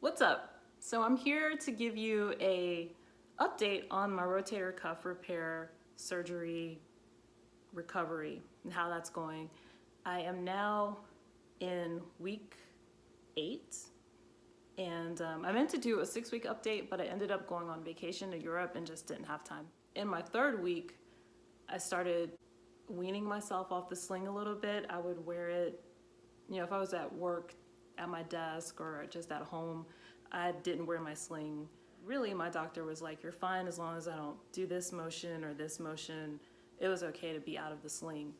What's up? So I'm here to give you a update on my rotator cuff repair surgery recovery and how that's going. I am now in week 8 and I meant to do a 6-week update, but I ended up going on vacation to Europe and just didn't have time. In my 3rd week, I started weaning myself off the sling a little bit. I would wear it, if I was at work, at my desk, or just at home, I didn't wear my sling. Really, my doctor was like, you're fine as long as I don't do this motion or this motion. It was okay to be out of the sling.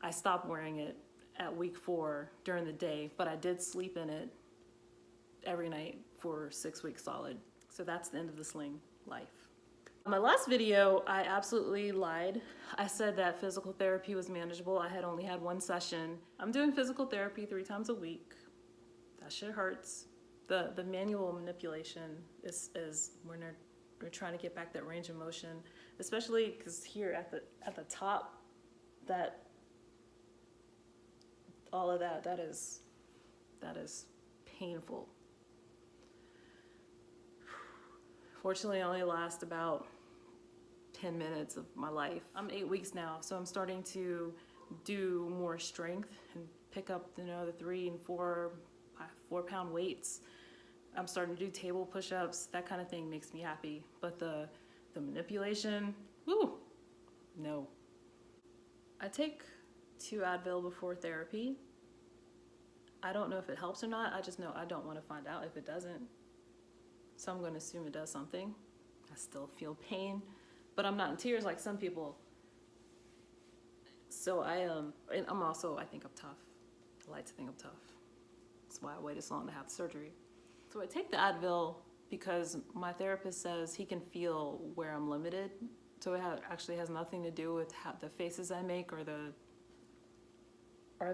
I stopped wearing it at week 4 during the day, but I did sleep in it every night for 6 weeks solid. So that's the end of the sling life. My last video, I absolutely lied. I said that physical therapy was manageable. I had only had 1 session. I'm doing physical therapy 3 times a week. That shit hurts. The manual manipulation is when we're trying to get back that range of motion, especially because here at the top, that all of that is painful. Fortunately, it only lasts about 10 minutes of my life. I'm 8 weeks now, so I'm starting to do more strength and pick up the 3 and 4 pound weights. I'm starting to do table push-ups. That kind of thing makes me happy. But the manipulation, woo, no. I take 2 Advil before therapy. I don't know if it helps or not. I just know I don't want to find out if it doesn't. So I'm going to assume it does something. I still feel pain, but I'm not in tears like some people. So and I'm also, I think I'm tough. I like to think I'm tough. That's why I waited so long to have the surgery. So I take the Advil because my therapist says he can feel where I'm limited. So it actually has nothing to do with the faces I make or the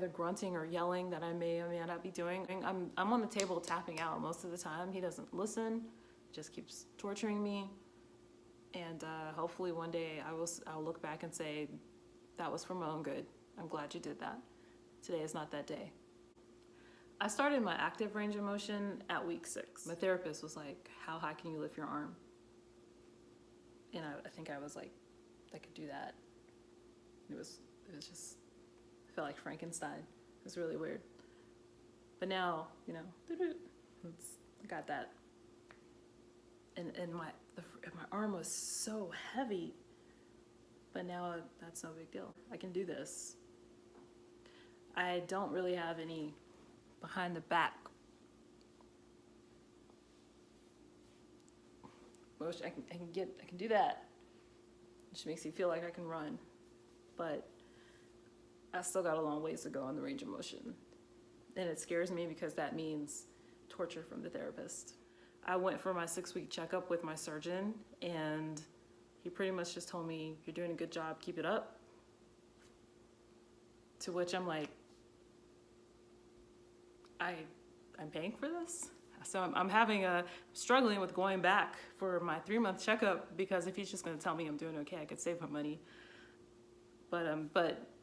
grunting or yelling that I may or may not be doing. I'm on the table tapping out most of the time. He doesn't listen, just keeps torturing me. And hopefully one day I'll look back and say, that was for my own good. I'm glad you did that. Today is not that day. I started my active range of motion at week 6. My therapist was like, how high can you lift your arm? And I think I was like, I could do that. It was just, I felt like Frankenstein. It was really weird. But now, I got that. And my arm was so heavy, but now that's no big deal. I can do this. I don't really have any behind the back motion. I can do that, which makes me feel like I can run, but I still got a long ways to go on the range of motion, and it scares me because that means torture from the therapist. I went for my 6-week checkup with my surgeon, and he pretty much just told me, you're doing a good job, keep it up. To which I'm like, I'm paying for this? So I'm struggling with going back for my 3-month checkup, because if he's just gonna tell me I'm doing okay, I could save my money. But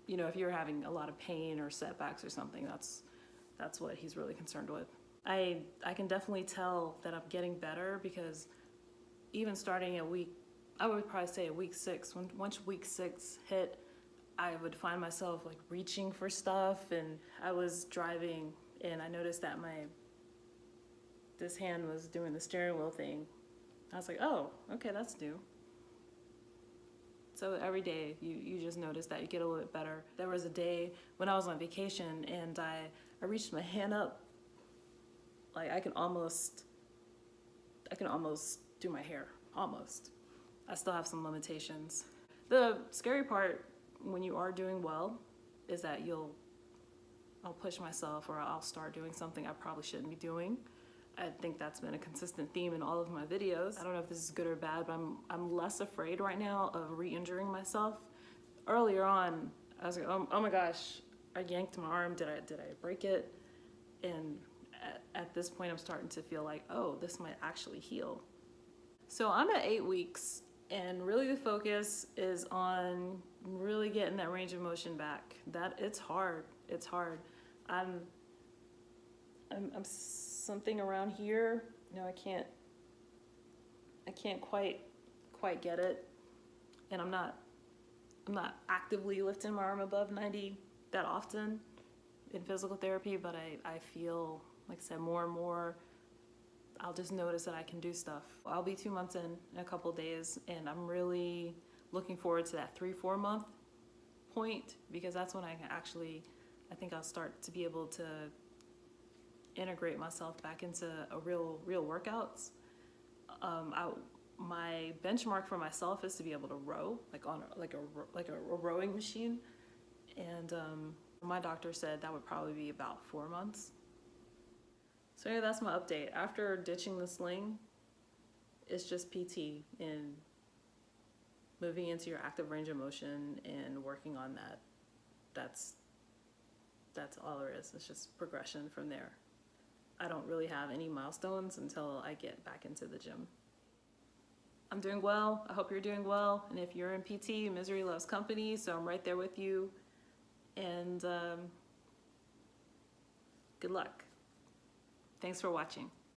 if you're having a lot of pain or setbacks or something, that's what he's really concerned with. I can definitely tell that I'm getting better, because even starting I would probably say at week 6, once week 6 hit, I would find myself like reaching for stuff, and I was driving and I noticed that this hand was doing the steering wheel thing. I was like, oh, okay, that's new. So every day you just notice that you get a little bit better. There was a day when I was on vacation and I reached my hand up, like I can almost do my hair, almost. I still have some limitations. The scary part when you are doing well is that I'll push myself, or I'll start doing something I probably shouldn't be doing. I think that's been a consistent theme in all of my videos. I don't know if this is good or bad, but I'm less afraid right now of re-injuring myself. Earlier on, I was like, oh my gosh, I yanked my arm, did I break it? And at this point, I'm starting to feel like, oh, this might actually heal. So I'm at 8 weeks, and really the focus is on really getting that range of motion back. It's hard. I'm something around here. I can't quite get it. And I'm not actively lifting my arm above 90 that often in physical therapy, but I feel, like I said, more and more, I'll just notice that I can do stuff. I'll be 2 months in a couple days, and I'm really looking forward to that 3-4 month point, because that's when I can actually, I think I'll start to be able to integrate myself back into a real workouts. My benchmark for myself is to be able to row, like on a rowing machine, and my doctor said that would probably be about 4 months. So yeah, that's my update. After ditching the sling, it's just PT and moving into your active range of motion and working on that. That's all there is. It's just progression from there. I don't really have any milestones until I get back into the gym. I'm doing well. I hope you're doing well. And if you're in PT, misery loves company, so I'm right there with you. And good luck. Thanks for watching.